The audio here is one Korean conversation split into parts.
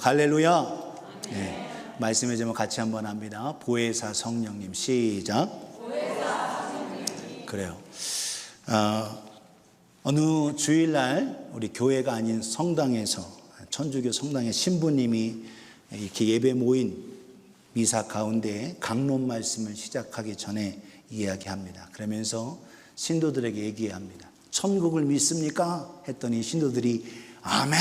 할렐루야. 네. 말씀의 제목 같이 한번 합니다. 보혜사 성령님. 시작. 보혜사 성령님. 그래요. 어느 주일날 우리 교회가 아닌 성당에서, 천주교 성당의 신부님이 이렇게 예배 모인 미사 가운데 강론 말씀을 시작하기 전에 이야기합니다. 그러면서 신도들에게 얘기합니다. 천국을 믿습니까? 했더니 신도들이 아멘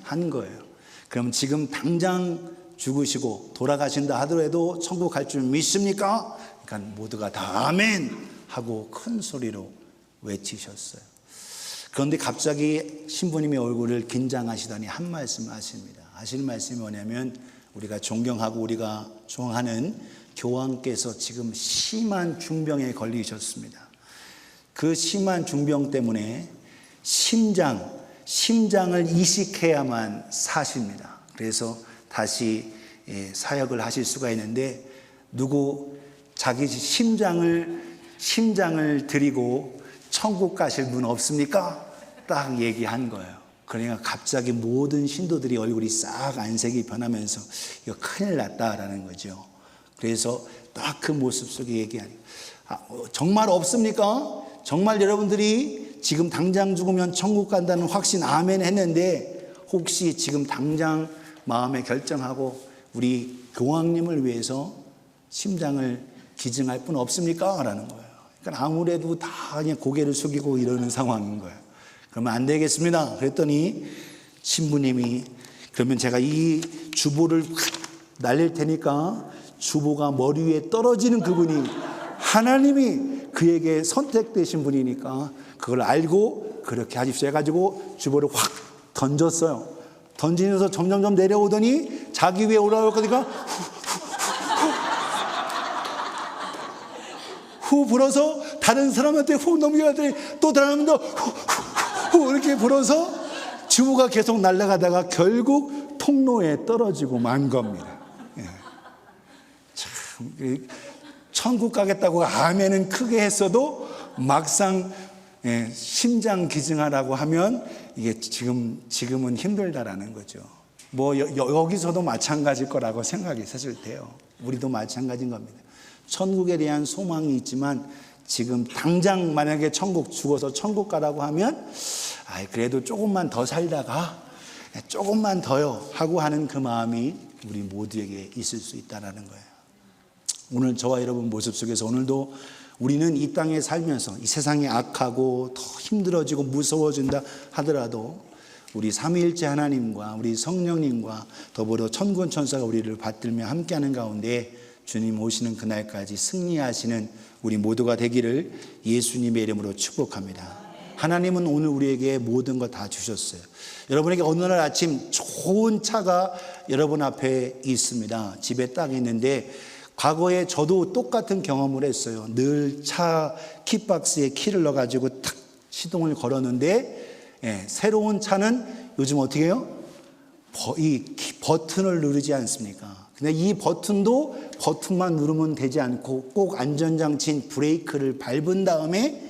한 거예요. 그럼 지금 당장 죽으시고 돌아가신다 하더라도 천국 갈 줄 믿습니까? 그러니까 모두가 다 아멘 하고 큰 소리로 외치셨어요. 그런데 갑자기 신부님의 얼굴을 긴장하시더니 한 말씀을 하십니다. 하시는 말씀이 뭐냐면 우리가 존경하고 우리가 좋아하는 교황께서 지금 심한 중병에 걸리셨습니다. 그 심한 중병 때문에 심장을 이식해야만 사십니다. 그래서 다시 사역을 하실 수가 있는데 자기 심장을 드리고 천국 가실 분 없습니까? 딱 얘기한 거예요. 그러니까 갑자기 모든 신도들이 얼굴이 싹 안색이 변하면서 이거 큰일 났다라는 거죠. 그래서 딱 그 모습 속에 얘기하니 정말 없습니까? 정말 여러분들이 지금 당장 죽으면 천국 간다는 확신 아멘 했는데 혹시 지금 당장 마음에 결정하고 우리 교황님을 위해서 심장을 기증할 분 없습니까? 라는 거예요. 그러니까 아무래도 다 그냥 고개를 숙이고 이러는 상황인 거예요. 그러면 안 되겠습니다. 그랬더니 신부님이 그러면 제가 이 주보를 날릴 테니까 주보가 머리 위에 떨어지는 그분이 하나님이 그에게 선택되신 분이니까 그걸 알고 그렇게 하십시오 해가지고 주보를 확 던졌어요. 던지면서 점점점 내려오더니 자기 위에 올라올 거니까 후 불어서 다른 사람한테 후 넘겨가더니 또 다른 사람도 후 이렇게 불어서 주보가 계속 날아가다가 결국 통로에 떨어지고 만 겁니다. 참 천국 가겠다고 아멘은 크게 했어도 막상 심장 기증하라고 하면 이게 지금은 힘들다라는 거죠. 뭐 여기서도 마찬가지일 거라고 생각이 사실 돼요. 우리도 마찬가지인 겁니다. 천국에 대한 소망이 있지만 지금 당장 만약에 죽어서 천국 가라고 하면 그래도 조금만 더 살다가 조금만 더요 하고 하는 그 마음이 우리 모두에게 있을 수 있다는 거예요. 오늘 저와 여러분 모습 속에서 오늘도 우리는 이 땅에 살면서 이 세상이 악하고 더 힘들어지고 무서워진다 하더라도 우리 삼위일체 하나님과 우리 성령님과 더불어 천군 천사가 우리를 받들며 함께하는 가운데 주님 오시는 그날까지 승리하시는 우리 모두가 되기를 예수님의 이름으로 축복합니다. 하나님은 오늘 우리에게 모든 거 다 주셨어요. 여러분에게 어느 날 아침 좋은 차가 여러분 앞에 있습니다. 집에 딱 있는데 과거에 저도 똑같은 경험을 했어요. 늘 차 키박스에 키를 넣어가지고 탁 시동을 걸었는데 새로운 차는 요즘 어떻게 해요? 이 버튼을 누르지 않습니까? 근데 이 버튼만 누르면 되지 않고 꼭 안전장치인 브레이크를 밟은 다음에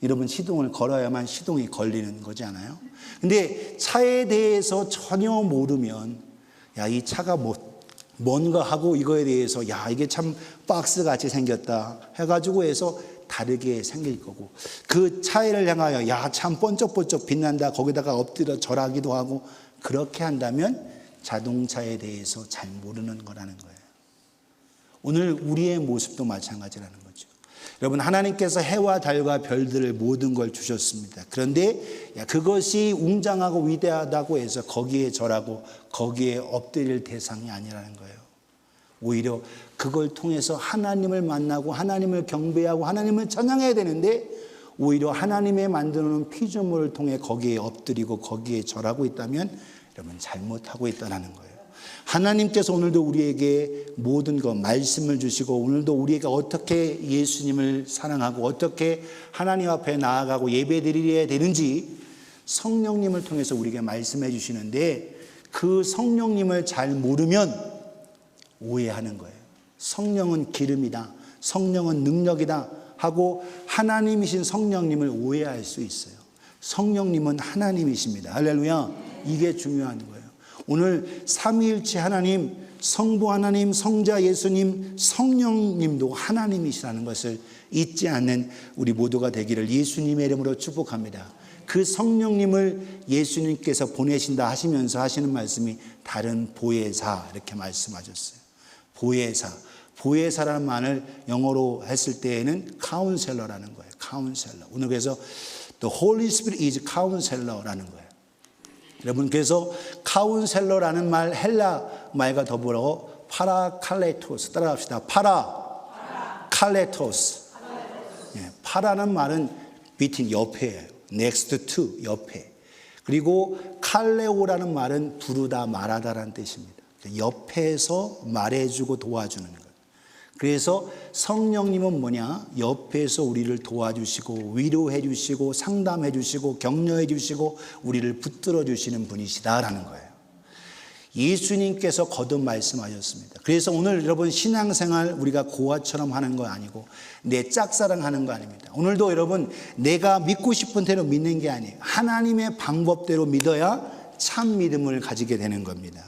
여러분 시동을 걸어야만 시동이 걸리는 거잖아요. 근데 차에 대해서 전혀 모르면 이 차가 뭔가 하고 이거에 대해서 이게 참 박스같이 생겼다 해가지고 해서 다르게 생길 거고 그 차를 향하여 참 번쩍번쩍 빛난다 거기다가 엎드려 절하기도 하고 그렇게 한다면 자동차에 대해서 잘 모르는 거라는 거예요. 오늘 우리의 모습도 마찬가지라는 거죠. 여러분 하나님께서 해와 달과 별들을 모든 걸 주셨습니다. 그런데 그것이 웅장하고 위대하다고 해서 거기에 절하고 거기에 엎드릴 대상이 아니라는 거예요. 오히려 그걸 통해서 하나님을 만나고 하나님을 경배하고 하나님을 찬양해야 되는데 오히려 하나님의 만드는 피조물을 통해 거기에 엎드리고 거기에 절하고 있다면 여러분 잘못하고 있다는 거예요. 하나님께서 오늘도 우리에게 모든 것 말씀을 주시고 오늘도 우리가 어떻게 예수님을 사랑하고 어떻게 하나님 앞에 나아가고 예배드려야 되는지 성령님을 통해서 우리에게 말씀해 주시는데 그 성령님을 잘 모르면 오해하는 거예요. 성령은 기름이다. 성령은 능력이다 하고 하나님이신 성령님을 오해할 수 있어요. 성령님은 하나님이십니다. 할렐루야. 이게 중요한 거예요. 오늘 삼위일체 하나님, 성부 하나님, 성자 예수님, 성령님도 하나님이시라는 것을 잊지 않는 우리 모두가 되기를 예수님의 이름으로 축복합니다. 그 성령님을 예수님께서 보내신다 하시면서 하시는 말씀이 다른 보혜사 이렇게 말씀하셨어요. 보혜사. 보혜사라는 말을 영어로 했을 때에는 카운셀러라는 거예요. 카운셀러. 오늘 그래서 The Holy Spirit is Counselor라는 거예요. 여러분, 그래서 카운셀러라는 말, 헬라 말과 더불어 파라칼레토스, 따라합시다. 파라칼레토스. 예, 파라는 말은 between, 옆에예요. next to, 옆에. 그리고 칼레오라는 말은 부르다, 말하다라는 뜻입니다. 옆에서 말해주고 도와주는 것. 그래서 성령님은 뭐냐? 옆에서 우리를 도와주시고 위로해 주시고 상담해 주시고 격려해 주시고 우리를 붙들어 주시는 분이시다라는 거예요. 예수님께서 거듭 말씀하셨습니다. 그래서 오늘 여러분 신앙생활 우리가 고아처럼 하는 거 아니고 내 짝사랑하는 거 아닙니다. 오늘도 여러분 내가 믿고 싶은 대로 믿는 게 아니에요. 하나님의 방법대로 믿어야 참 믿음을 가지게 되는 겁니다.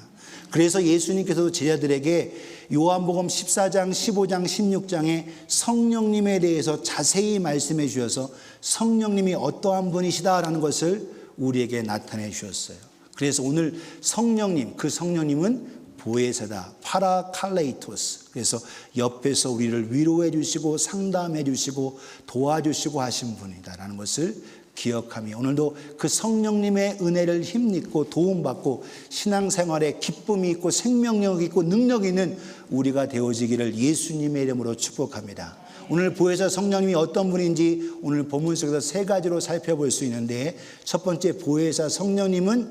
그래서 예수님께서도 제자들에게 요한복음 14장, 15장, 16장에 성령님에 대해서 자세히 말씀해 주셔서 성령님이 어떠한 분이시다라는 것을 우리에게 나타내 주셨어요. 그래서 오늘 성령님, 그 성령님은 보혜사다, 파라칼레이토스. 그래서 옆에서 우리를 위로해 주시고 상담해 주시고 도와주시고 하신 분이다라는 것을 기억하며 오늘도 그 성령님의 은혜를 힘입고 도움받고 신앙생활에 기쁨이 있고 생명력이 있고 능력이 있는 우리가 되어지기를 예수님의 이름으로 축복합니다. 오늘 보혜사 성령님이 어떤 분인지 오늘 본문 속에서 세 가지로 살펴볼 수 있는데, 첫 번째 보혜사 성령님은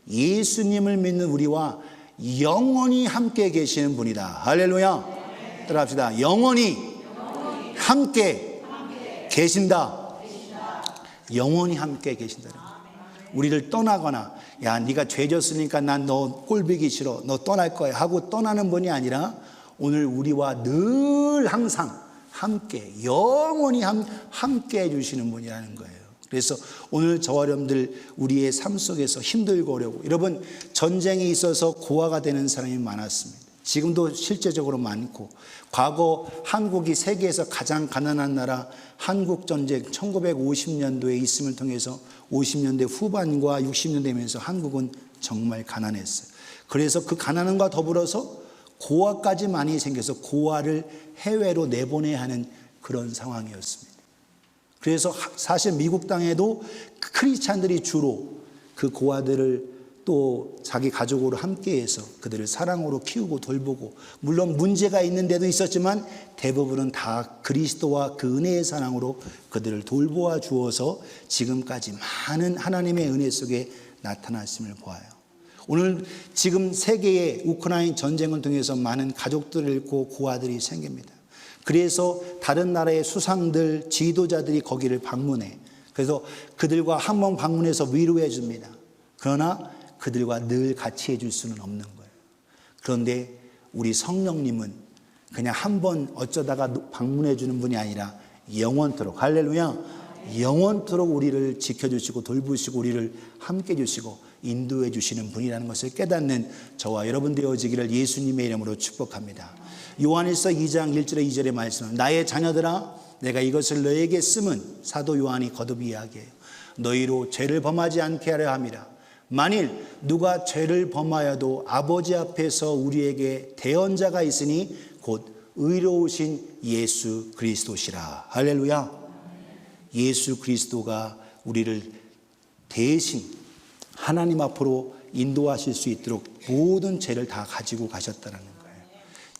예수님을 믿는 우리와 영원히 함께 계시는 분이다. 할렐루야. 따라합시다. 영원히 함께 계신다. 영원히 함께 계신다는 거예요. 우리를 떠나거나 야 네가 죄 졌으니까 난 너 꼴보기 싫어, 너 떠날 거야 하고 떠나는 분이 아니라 오늘 우리와 늘 항상 함께 영원히 함께 해주시는 분이라는 거예요. 그래서 오늘 저와 여러분들 우리의 삶 속에서 힘들고 어려워, 여러분 전쟁이 있어서 고아가 되는 사람이 많았습니다. 지금도 실제적으로 많고, 과거 한국이 세계에서 가장 가난한 나라 한국전쟁 1950년도에 있음을 통해서 50년대 후반과 60년대면서 한국은 정말 가난했어요. 그래서 그 가난함과 더불어서 고아까지 많이 생겨서 고아를 해외로 내보내야 하는 그런 상황이었습니다. 그래서 사실 미국 땅에도 크리스찬들이 주로 그 고아들을 또 자기 가족으로 함께해서 그들을 사랑으로 키우고 돌보고, 물론 문제가 있는 데도 있었지만 대부분은 다 그리스도와 그 은혜의 사랑으로 그들을 돌보아 주어서 지금까지 많은 하나님의 은혜 속에 나타났음을 보아요. 오늘 지금 세계의 우크라이나 전쟁을 통해서 많은 가족들을 잃고 고아들이 생깁니다. 그래서 다른 나라의 수상들, 지도자들이 거기를 방문해. 그래서 그들과 한번 방문해서 위로해 줍니다. 그러나 그들과 늘 같이 해줄 수는 없는 거예요. 그런데 우리 성령님은 그냥 한번 어쩌다가 방문해 주는 분이 아니라 영원토록, 할렐루야, 영원토록 우리를 지켜주시고 돌보시고 우리를 함께 해주시고 인도해 주시는 분이라는 것을 깨닫는 저와 여러분 되어지기를 예수님의 이름으로 축복합니다. 요한일서 2장 1절에 2절의 말씀, 나의 자녀들아 내가 이것을 너에게 쓰면, 사도 요한이 거듭 이야기해요. 너희로 죄를 범하지 않게 하려 함이라. 만일 누가 죄를 범하여도 아버지 앞에서 우리에게 대언자가 있으니 곧 의로우신 예수 그리스도시라. 할렐루야. 예수 그리스도가 우리를 대신 하나님 앞으로 인도하실 수 있도록 모든 죄를 다 가지고 가셨다는 거예요.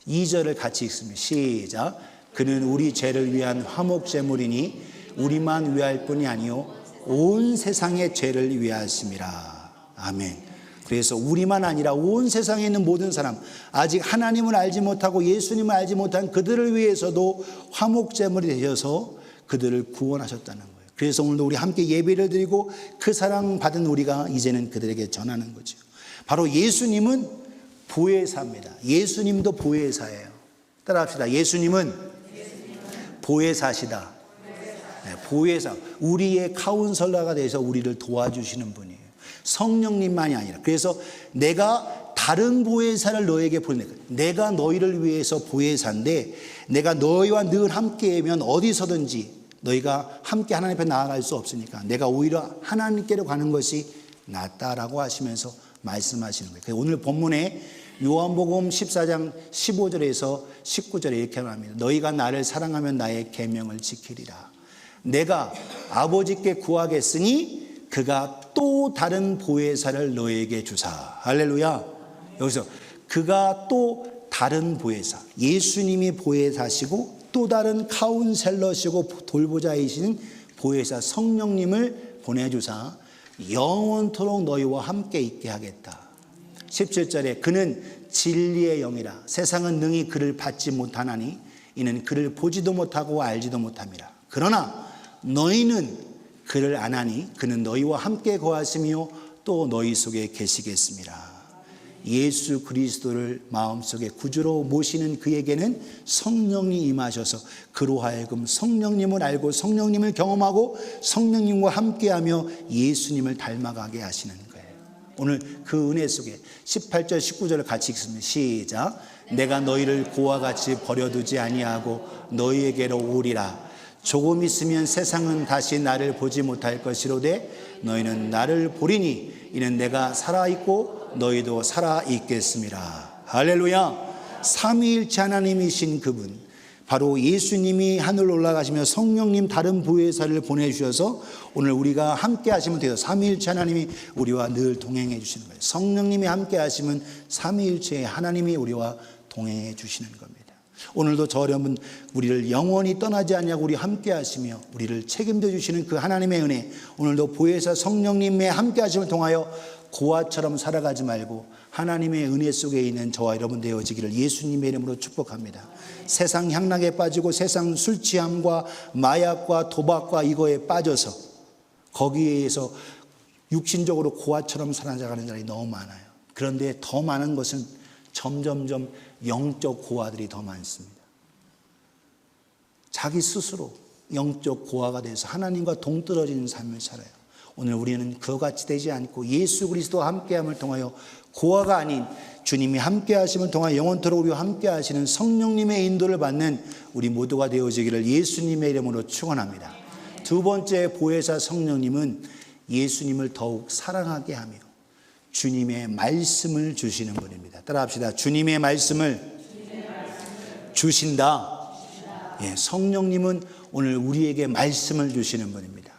2절을 같이 읽습니다. 시작. 그는 우리 죄를 위한 화목제물이니 우리만 위할 뿐이 아니요 온 세상의 죄를 위하심이라. 아멘. 그래서 우리만 아니라 온 세상에 있는 모든 사람, 아직 하나님을 알지 못하고 예수님을 알지 못한 그들을 위해서도 화목제물이 되셔서 그들을 구원하셨다는 거예요. 그래서 오늘도 우리 함께 예배를 드리고 그 사랑받은 우리가 이제는 그들에게 전하는 거죠. 바로 예수님은 보혜사입니다. 예수님도 보혜사예요. 따라합시다. 예수님은 보혜사시다. 네, 보혜사. 우리의 카운셀러가 되어서 우리를 도와주시는 분이에요. 성령님만이 아니라. 그래서 내가 다른 보혜사를 너에게 보내는 거예요. 내가 너희를 위해서 보혜사인데 내가 너희와 늘 함께하면 어디서든지 너희가 함께 하나님 앞에 나아갈 수 없으니까 내가 오히려 하나님께로 가는 것이 낫다라고 하시면서 말씀하시는 거예요. 그래서 오늘 본문에 요한복음 14장 15절에서 19절에 이렇게 말합니다. 너희가 나를 사랑하면 나의 계명을 지키리라. 내가 아버지께 구하겠으니 그가 또 다른 보혜사를 너희에게 주사. 할렐루야. 여기서 그가 또 다른 보혜사, 예수님이 보혜사시고 또 다른 카운셀러시고 돌보자이신 보혜사 성령님을 보내주사 영원토록 너희와 함께 있게 하겠다. 17절에 그는 진리의 영이라 세상은 능히 그를 받지 못하나니 이는 그를 보지도 못하고 알지도 못함이라. 그러나 너희는 그를 아나니 그는 너희와 함께 거하시며 또 너희 속에 계시겠습니다. 예수 그리스도를 마음속에 구주로 모시는 그에게는 성령이 임하셔서 그로 하여금 성령님을 알고 성령님을 경험하고 성령님과 함께하며 예수님을 닮아가게 하시는 거예요. 오늘 그 은혜 속에 18절 19절을 같이 읽습니다. 시작. 내가 너희를 고와 같이 버려두지 아니하고 너희에게로 오리라. 조금 있으면 세상은 다시 나를 보지 못할 것이로되 너희는 나를 보리니 이는 내가 살아있고 너희도 살아있겠습니다. 할렐루야. 삼위일체 하나님이신 그분, 바로 예수님이 하늘로 올라가시며 성령님 다른 보혜사를 보내주셔서 오늘 우리가 함께 하시면 돼요. 삼위일체 하나님이 우리와 늘 동행해 주시는 거예요. 성령님이 함께 하시면 삼위일체의 하나님이 우리와 동행해 주시는 겁니다. 오늘도 저 여러분 우리를 영원히 떠나지 않냐고 우리 함께 하시며 우리를 책임져 주시는 그 하나님의 은혜, 오늘도 보혜사 성령님의 함께 하심을 통하여 고아처럼 살아가지 말고 하나님의 은혜 속에 있는 저와 여러분 되어지기를 예수님의 이름으로 축복합니다. 세상 향락에 빠지고 세상 술 취함과 마약과 도박과 이거에 빠져서 거기에서 육신적으로 고아처럼 살아가는 자들이 너무 많아요. 그런데 더 많은 것은 점점점 영적 고아들이 더 많습니다. 자기 스스로 영적 고아가 돼서 하나님과 동떨어지는 삶을 살아요. 오늘 우리는 그와 같이 되지 않고 예수 그리스도와 함께함을 통하여 고아가 아닌 주님이 함께 하심을 통하여 영원토록 우리와 함께 하시는 성령님의 인도를 받는 우리 모두가 되어지기를 예수님의 이름으로 축원합니다. 두 번째 보혜사 성령님은 예수님을 더욱 사랑하게 하며 주님의 말씀을 주시는 분입니다. 따라합시다. 주님의 말씀을 주신다. 예, 성령님은 오늘 우리에게 말씀을 주시는 분입니다.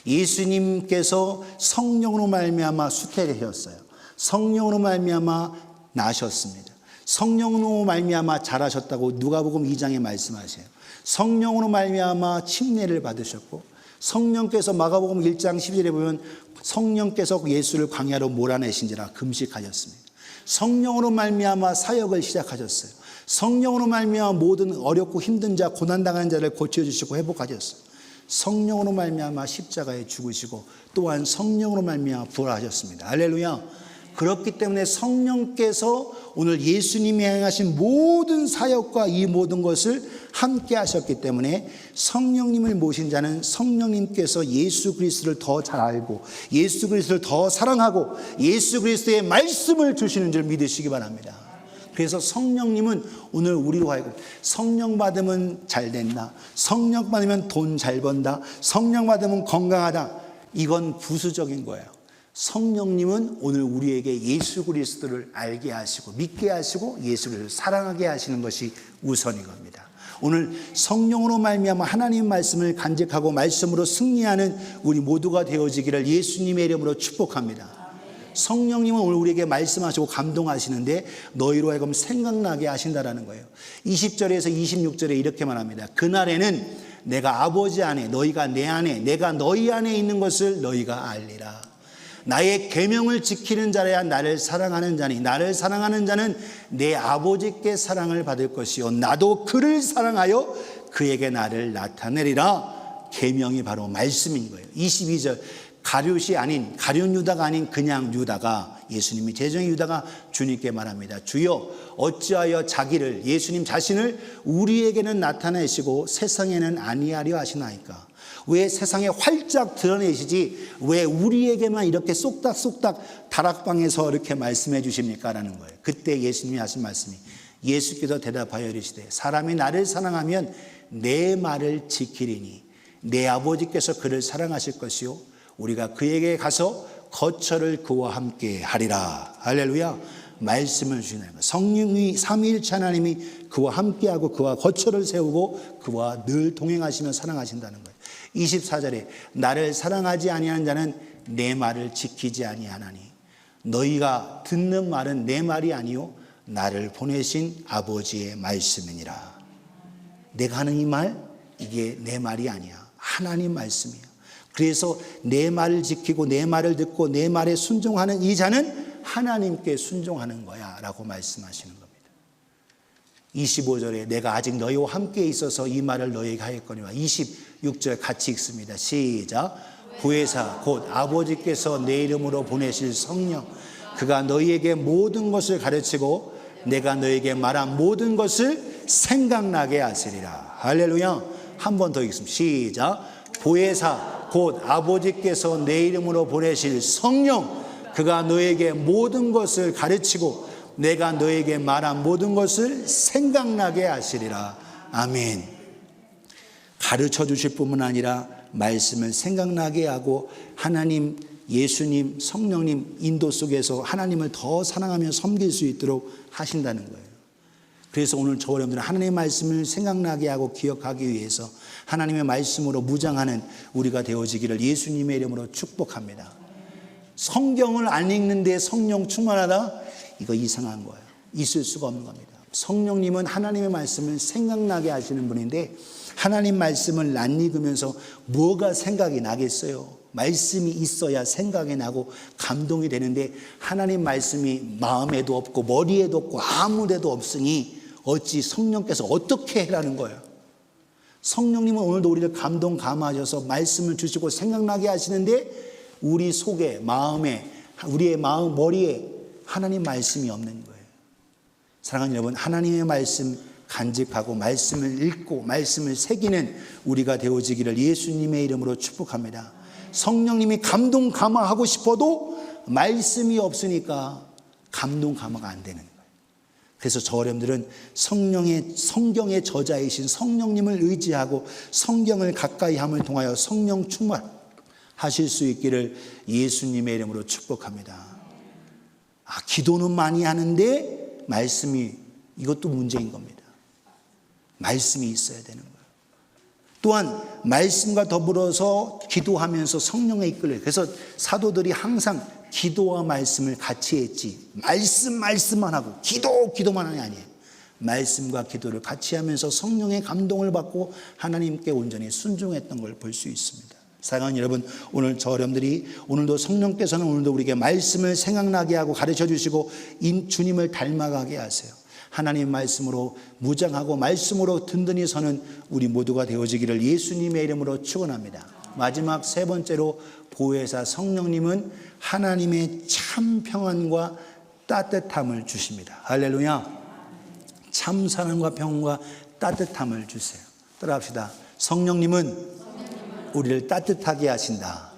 예수님께서 성령으로 말미암아 수태되셨어요. 성령으로 말미암아 나셨습니다. 성령으로 말미암아 자라셨다고 누가복음 2장에 말씀하세요. 성령으로 말미암아 침례를 받으셨고 성령께서 마가복음 1장 12절에 보면 성령께서 예수를 광야로 몰아내신지라 금식하셨습니다. 성령으로 말미암아 사역을 시작하셨어요. 성령으로 말미암아 모든 어렵고 힘든 자 고난당하는 자를 고쳐주시고 회복하셨어요. 성령으로 말미암아 십자가에 죽으시고 또한 성령으로 말미암아 부활하셨습니다. 할렐루야. 그렇기 때문에 성령께서 오늘 예수님이 행하신 모든 사역과 이 모든 것을 함께 하셨기 때문에 성령님을 모신 자는 성령님께서 예수 그리스도를 더 잘 알고 예수 그리스도를 더 사랑하고 예수 그리스도의 말씀을 주시는 줄 믿으시기 바랍니다. 그래서 성령님은 오늘 우리로 하여금 성령 받으면 잘 된다, 성령 받으면 돈 잘 번다, 성령 받으면 건강하다, 이건 부수적인 거예요. 성령님은 오늘 우리에게 예수 그리스도를 알게 하시고 믿게 하시고 예수 그리스도를 사랑하게 하시는 것이 우선인 겁니다. 오늘 성령으로 말미암아 하나님 말씀을 간직하고 말씀으로 승리하는 우리 모두가 되어지기를 예수님의 이름으로 축복합니다. 성령님은 오늘 우리에게 말씀하시고 감동하시는데 너희로 하여금 생각나게 하신다라는 거예요. 20절에서 26절에 이렇게 말합니다. 그날에는 내가 아버지 안에 너희가 내 안에 내가 너희 안에 있는 것을 너희가 알리라. 나의 계명을 지키는 자라야 나를 사랑하는 자니 나를 사랑하는 자는 내 아버지께 사랑을 받을 것이요 나도 그를 사랑하여 그에게 나를 나타내리라. 계명이 바로 말씀인 거예요. 22절 가룟이 아닌 가룟 유다가 아닌 그냥 유다가 예수님이 제정의 유다가 주님께 말합니다. 주여 어찌하여 자기를 예수님 자신을 우리에게는 나타내시고 세상에는 아니하려 하시나이까. 왜 세상에 활짝 드러내시지 왜 우리에게만 이렇게 쏙닥쏙닥 다락방에서 이렇게 말씀해 주십니까? 라는 거예요. 그때 예수님이 하신 말씀이, 예수께서 대답하여 이르시되 사람이 나를 사랑하면 내 말을 지키리니 내 아버지께서 그를 사랑하실 것이요 우리가 그에게 가서 거처를 그와 함께 하리라. 할렐루야. 말씀을 주시는 거예요. 성령이 삼위일체 하나님이 그와 함께하고 그와 거처를 세우고 그와 늘 동행하시며 사랑하신다는 거예요. 24절에 나를 사랑하지 아니하는 자는 내 말을 지키지 아니하나니 너희가 듣는 말은 내 말이 아니요 나를 보내신 아버지의 말씀이니라. 내가 하는 이 말, 이게 내 말이 아니야. 하나님 말씀이야. 그래서 내 말을 지키고 내 말을 듣고 내 말에 순종하는 이 자는 하나님께 순종하는 거야 라고 말씀하시는 겁니다. 25절에 내가 아직 너희와 함께 있어서 이 말을 너희에게 하였거니와 26절 같이 읽습니다. 시작. 보혜사 곧 아버지께서 내 이름으로 보내실 성령 그가 너희에게 모든 것을 가르치고 내가 너희에게 말한 모든 것을 생각나게 하시리라. 할렐루야. 한 번 더 읽습니다. 시작. 보혜사 곧 아버지께서 내 이름으로 보내실 성령 그가 너에게 모든 것을 가르치고 내가 너에게 말한 모든 것을 생각나게 하시리라. 아멘. 가르쳐 주실 뿐만 아니라 말씀을 생각나게 하고 하나님, 예수님, 성령님 인도 속에서 하나님을 더 사랑하며 섬길 수 있도록 하신다는 거예요. 그래서 오늘 저와 여러분들은 하나님의 말씀을 생각나게 하고 기억하기 위해서 하나님의 말씀으로 무장하는 우리가 되어지기를 예수님의 이름으로 축복합니다. 성경을 안 읽는데 성령 충만하다? 이거 이상한 거예요. 있을 수가 없는 겁니다. 성령님은 하나님의 말씀을 생각나게 하시는 분인데 하나님 말씀을 안 읽으면서 뭐가 생각이 나겠어요? 말씀이 있어야 생각이 나고 감동이 되는데 하나님 말씀이 마음에도 없고 머리에도 없고 아무 데도 없으니 어찌 성령께서 어떻게 해라는 거예요. 성령님은 오늘도 우리를 감동 감화하셔서 말씀을 주시고 생각나게 하시는데 우리 속에 마음에 우리의 마음 머리에 하나님 말씀이 없는 거예요. 사랑하는 여러분, 하나님의 말씀 간직하고 말씀을 읽고 말씀을 새기는 우리가 되어지기를 예수님의 이름으로 축복합니다. 성령님이 감동 감화하고 싶어도 말씀이 없으니까 감동 감화가 안 되는 거예요. 그래서 저 여러분들은 성경의 저자이신 성령님을 의지하고 성경을 가까이 함을 통하여 성령 충만하실 수 있기를 예수님의 이름으로 축복합니다. 기도는 많이 하는데 말씀이 이것도 문제인 겁니다. 말씀이 있어야 되는 거예요. 또한 말씀과 더불어서 기도하면서 성령의 이끌려. 그래서 사도들이 항상 기도와 말씀을 같이 했지. 말씀만 하고 기도만 하는 게 아니에요. 말씀과 기도를 같이 하면서 성령의 감동을 받고 하나님께 온전히 순종했던 걸 볼 수 있습니다. 사랑하는 여러분, 오늘 저 여러분들이 오늘도 성령께서는 오늘도 우리에게 말씀을 생각나게 하고 가르쳐 주시고 주님을 닮아가게 하세요. 하나님 말씀으로 무장하고 말씀으로 든든히 서는 우리 모두가 되어지기를 예수님의 이름으로 축원합니다. 마지막 세 번째로 보혜사 성령님은 하나님의 참 평안과 따뜻함을 주십니다. 할렐루야. 참 사랑과 평안과 따뜻함을 주세요. 따라합시다. 성령님은 우리를 따뜻하게 하신다.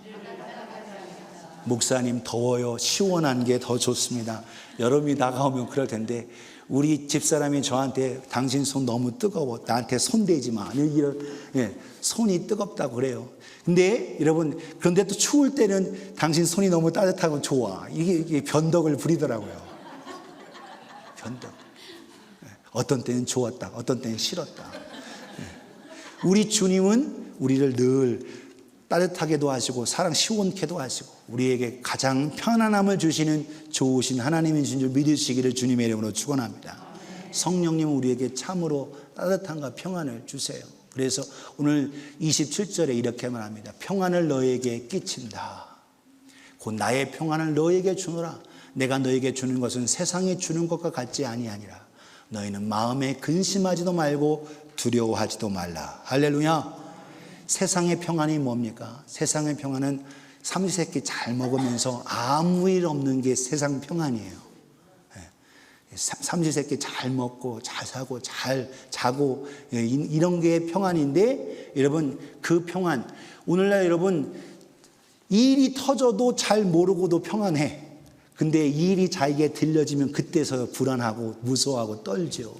목사님 더워요. 시원한 게 더 좋습니다. 여름이 다가오면 그럴 텐데 우리 집사람이 저한테 당신 손 너무 뜨거워. 나한테 손 대지 마. 손이 뜨겁다고 그래요. 근데 여러분, 그런데 또 추울 때는 당신 손이 너무 따뜻하고 좋아. 이게 변덕을 부리더라고요. 변덕. 어떤 때는 좋았다. 어떤 때는 싫었다. 우리 주님은 우리를 늘 따뜻하게도 하시고 사랑 시원케도 하시고 우리에게 가장 편안함을 주시는 좋으신 하나님이신 줄 믿으시기를 주님의 이름으로 축원합니다. 성령님은 우리에게 참으로 따뜻함과 평안을 주세요. 그래서 오늘 27절에 이렇게 말합니다. 평안을 너에게 끼친다. 곧 나의 평안을 너에게 주노라. 내가 너에게 주는 것은 세상이 주는 것과 같지 아니하니라. 너희는 마음에 근심하지도 말고 두려워하지도 말라. 할렐루야. 세상의 평안이 뭡니까? 세상의 평안은 삼시세끼 잘 먹으면서 아무 일 없는 게 세상 평안이에요. 삼시세끼 잘 먹고 잘 사고 잘 자고 이런 게 평안인데, 여러분 그 평안, 오늘날 여러분 일이 터져도 잘 모르고도 평안해. 근데 일이 자기에게 들려지면 그때서 불안하고 무서워하고 떨죠.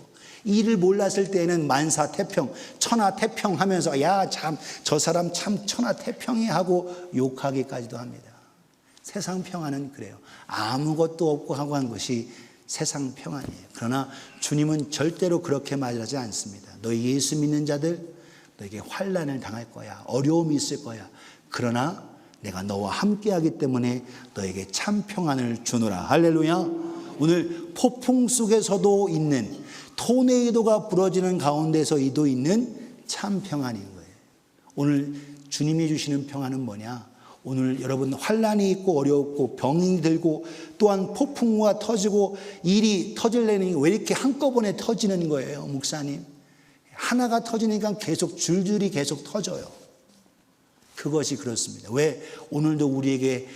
일을 몰랐을 때는 만사태평, 천하태평 하면서 야 참 저 사람 참 천하태평이 하고 욕하기까지도 합니다. 세상 평안은 그래요. 아무것도 없고 하고 한 것이 세상 평안이에요. 그러나 주님은 절대로 그렇게 말하지 않습니다. 너희 예수 믿는 자들, 너에게 환난을 당할 거야. 어려움이 있을 거야. 그러나 내가 너와 함께하기 때문에 너에게 참 평안을 주노라. 할렐루야. 오늘 폭풍 속에서도 있는, 토네이도가 부러지는 가운데서도 있는 참 평안인 거예요. 오늘 주님이 주시는 평안은 뭐냐? 오늘 여러분 환난이 있고 어렵고 병이 들고 또한 폭풍우가 터지고 일이 터질래니 왜 이렇게 한꺼번에 터지는 거예요, 목사님? 하나가 터지니까 계속 줄줄이 계속 터져요. 그것이 그렇습니다. 왜? 오늘도 우리에게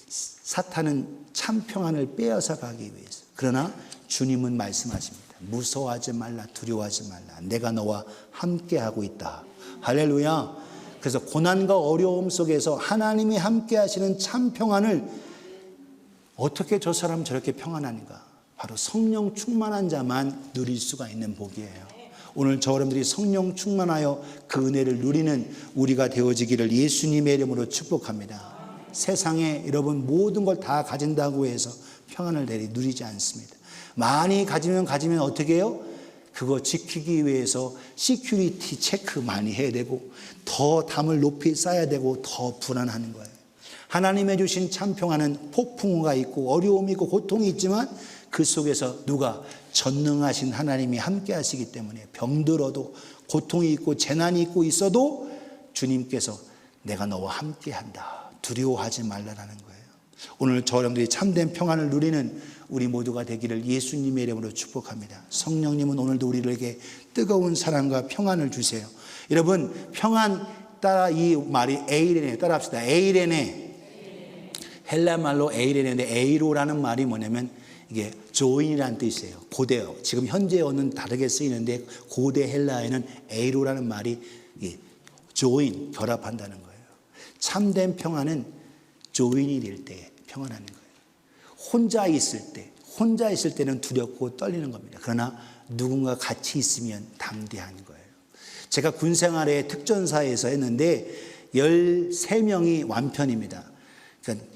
사탄은 참 평안을 빼앗아 가기 위해서. 그러나 주님은 말씀하십니다. 무서워하지 말라, 두려워하지 말라. 내가 너와 함께하고 있다. 할렐루야. 그래서 고난과 어려움 속에서 하나님이 함께 하시는 참 평안을, 어떻게 저 사람 저렇게 평안한가? 바로 성령 충만한 자만 누릴 수가 있는 복이에요. 오늘 저 여러분들이 성령 충만하여 그 은혜를 누리는 우리가 되어지기를 예수님의 이름으로 축복합니다. 세상에 여러분 모든 걸 다 가진다고 해서 평안을 누리지 않습니다. 많이 가지면 어떻게 해요? 그거 지키기 위해서 시큐리티 체크 많이 해야 되고 더 담을 높이 쌓아야 되고 더 불안한 거예요. 하나님의 주신 참 평안은 폭풍우가 있고 어려움이 있고 고통이 있지만 그 속에서 누가? 전능하신 하나님이 함께 하시기 때문에 병들어도 고통이 있고 재난이 있고 있어도 주님께서 내가 너와 함께 한다. 두려워하지 말라라는 거예요. 오늘 저 여러분들이 참된 평안을 누리는 우리 모두가 되기를 예수님의 이름으로 축복합니다. 성령님은 오늘도 우리에게 뜨거운 사랑과 평안을 주세요. 여러분 평안 따라 이 말이 에이레네 따라 합시다. 에이레네. 헬라 말로 에이레네인데 에이로라는 말이 뭐냐면 이게 조인이라는 뜻이에요. 고대어. 지금 현재어는 다르게 쓰이는데 고대 헬라에는 에이로라는 말이 조인, 결합한다는 거예요. 참된 평안은 조인이 될 때 평안하는 거예요. 혼자 있을 때는 두렵고 떨리는 겁니다. 그러나 누군가 같이 있으면 담대한 거예요. 제가 군 생활에 특전사에서 했는데 13명이 완편입니다. 그러니까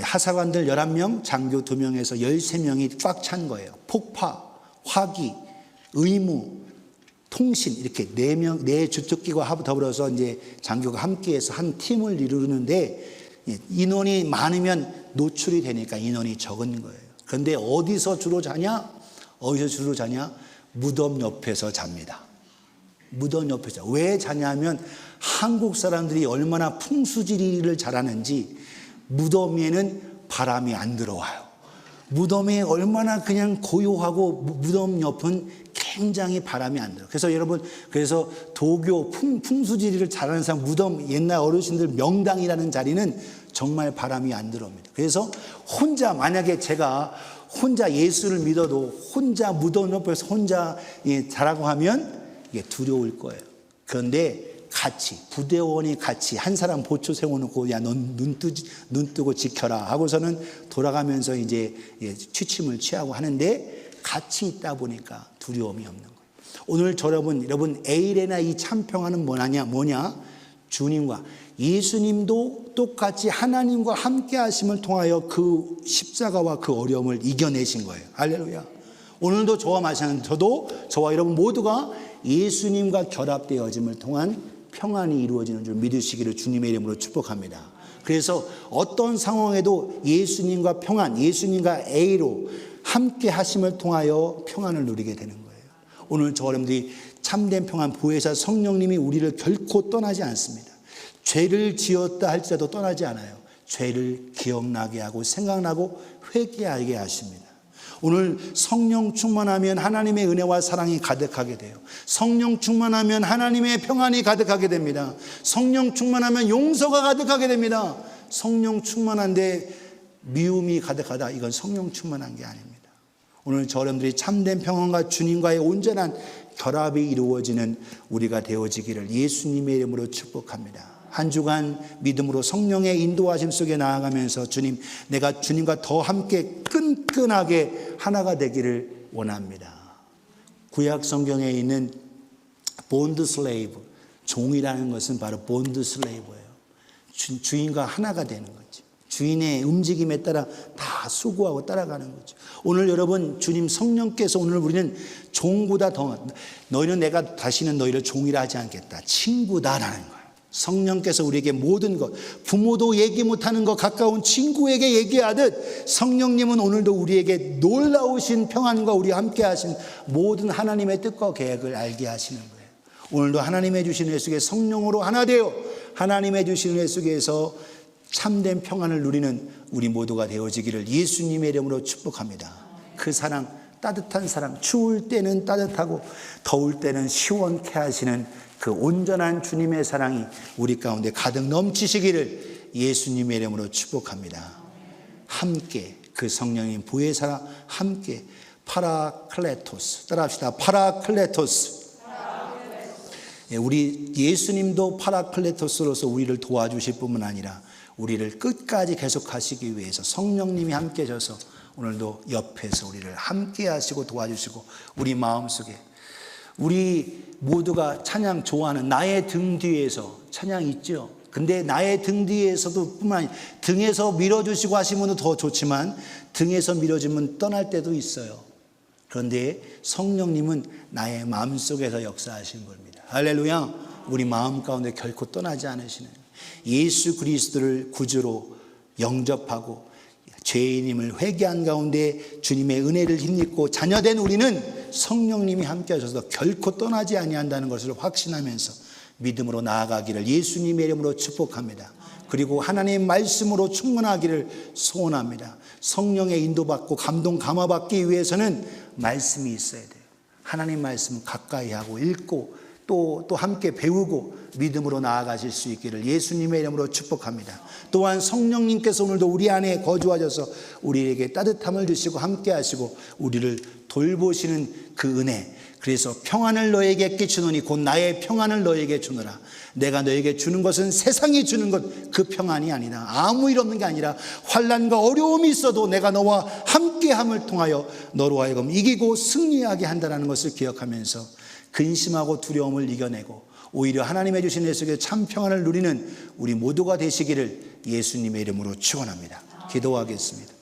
하사관들 11명, 장교 2명에서 13명이 꽉 찬 거예요. 폭파, 화기, 의무, 통신 이렇게 4명, 4주특기와 더불어서 이제 장교가 함께해서 한 팀을 이루는데 인원이 많으면 노출이 되니까 인원이 적은 거예요. 그런데 어디서 주로 자냐? 무덤 옆에서 잡니다. 무덤 옆에서. 왜 자냐면 한국 사람들이 얼마나 풍수지리를 잘하는지 무덤에는 바람이 안 들어와요. 무덤에 얼마나 그냥 고요하고 무덤 옆은 굉장히 바람이 안 들어요. 그래서 여러분, 그래서 도교 풍수지리를 잘하는 사람 무덤, 옛날 어르신들 명당이라는 자리는 정말 바람이 안 들어옵니다. 그래서 혼자, 만약에 제가 혼자 예수를 믿어도 혼자 무덤 옆에서 혼자 자라고 하면 이게 두려울 거예요. 그런데 같이 부대원이 같이 한 사람 보초 세워놓고 야 넌 눈 뜨고 지켜라 하고서는 돌아가면서 이제 취침을 취하고 하는데 같이 있다 보니까 두려움이 없는 거예요. 오늘 여러분 에이레나 이 참평안은 뭐냐? 주님과 예수님도 똑같이 하나님과 함께 하심을 통하여 그 십자가와 그 어려움을 이겨내신 거예요. 할렐루야. 오늘도 저와 여러분 모두가 예수님과 결합되어짐을 통한 평안이 이루어지는 줄 믿으시기를 주님의 이름으로 축복합니다. 그래서 어떤 상황에도 예수님과 평안, 예수님과 A로 함께 하심을 통하여 평안을 누리게 되는 거예요. 오늘 저 여러분들이 참된 평안 보혜사 성령님이 우리를 결코 떠나지 않습니다. 죄를 지었다 할지라도 떠나지 않아요. 죄를 기억나게 하고 생각나고 회개하게 하십니다. 오늘 성령 충만하면 하나님의 은혜와 사랑이 가득하게 돼요. 성령 충만하면 하나님의 평안이 가득하게 됩니다. 성령 충만하면 용서가 가득하게 됩니다. 성령 충만한데 미움이 가득하다, 이건 성령 충만한 게 아닙니다. 오늘 저 여러분들이 참된 평안과 주님과의 온전한 결합이 이루어지는 우리가 되어지기를 예수님의 이름으로 축복합니다. 한 주간 믿음으로 성령의 인도하심 속에 나아가면서 주님, 내가 주님과 더 함께 끈끈하게 하나가 되기를 원합니다. 구약 성경에 있는 본드 슬레이브, 종이라는 것은 바로 본드 슬레이브예요. 주인과 하나가 되는 거죠. 주인의 움직임에 따라 다 수고하고 따라가는 거죠. 오늘 여러분, 주님 성령께서 오늘 우리는 종보다 더, 너희는 내가 다시는 너희를 종이라 하지 않겠다, 친구다라는 거예요. 성령께서 우리에게 모든 것, 부모도 얘기 못하는 것 가까운 친구에게 얘기하듯 성령님은 오늘도 우리에게 놀라우신 평안과 우리와 함께 하신 모든 하나님의 뜻과 계획을 알게 하시는 거예요. 오늘도 하나님의 주신 은혜 속에 성령으로 하나 되어 하나님의 주신 은혜 속에서 참된 평안을 누리는 우리 모두가 되어지기를 예수님의 이름으로 축복합니다. 그 사랑, 따뜻한 사랑, 추울 때는 따뜻하고 더울 때는 시원케 하시는 그 온전한 주님의 사랑이 우리 가운데 가득 넘치시기를 예수님의 이름으로 축복합니다. 함께 그 성령님 보혜사라 함께 파라클레토스, 따라합시다. 파라클레토스. 우리 예수님도 파라클레토스로서 우리를 도와주실 뿐만 아니라 우리를 끝까지 계속하시기 위해서 성령님이 함께 하셔서 오늘도 옆에서 우리를 함께 하시고 도와주시고 우리 마음속에 우리 모두가 찬양 좋아하는 나의 등 뒤에서 찬양 있죠. 근데 나의 등 뒤에서도 뿐만 아니라 등에서 밀어주시고 하시면 더 좋지만 등에서 밀어주면 떠날 때도 있어요. 그런데 성령님은 나의 마음속에서 역사하시는 겁니다. 할렐루야. 우리 마음 가운데 결코 떠나지 않으시는 예수 그리스도를 구주로 영접하고 죄인임을 회개한 가운데 주님의 은혜를 힘입고 자녀된 우리는 성령님이 함께 하셔서 결코 떠나지 아니한다는 것을 확신하면서 믿음으로 나아가기를 예수님의 이름으로 축복합니다. 그리고 하나님의 말씀으로 충만하기를 소원합니다. 성령의 인도받고 감동 감화받기 위해서는 말씀이 있어야 돼요. 하나님 말씀 가까이 하고 읽고 또 함께 배우고 믿음으로 나아가실 수 있기를 예수님의 이름으로 축복합니다. 또한 성령님께서 오늘도 우리 안에 거주하셔서 우리에게 따뜻함을 주시고 함께 하시고 우리를 돌보시는 그 은혜, 그래서 평안을 너에게 끼치노니 곧 나의 평안을 너에게 주노라. 내가 너에게 주는 것은 세상이 주는 것 그 평안이 아니다. 아무 일 없는 게 아니라 환난과 어려움이 있어도 내가 너와 함께함을 통하여 너로 하여금 이기고 승리하게 한다는 것을 기억하면서 근심하고 두려움을 이겨내고 오히려 하나님의 주신 내 속에 참 평안을 누리는 우리 모두가 되시기를 예수님의 이름으로 축원합니다. 기도하겠습니다.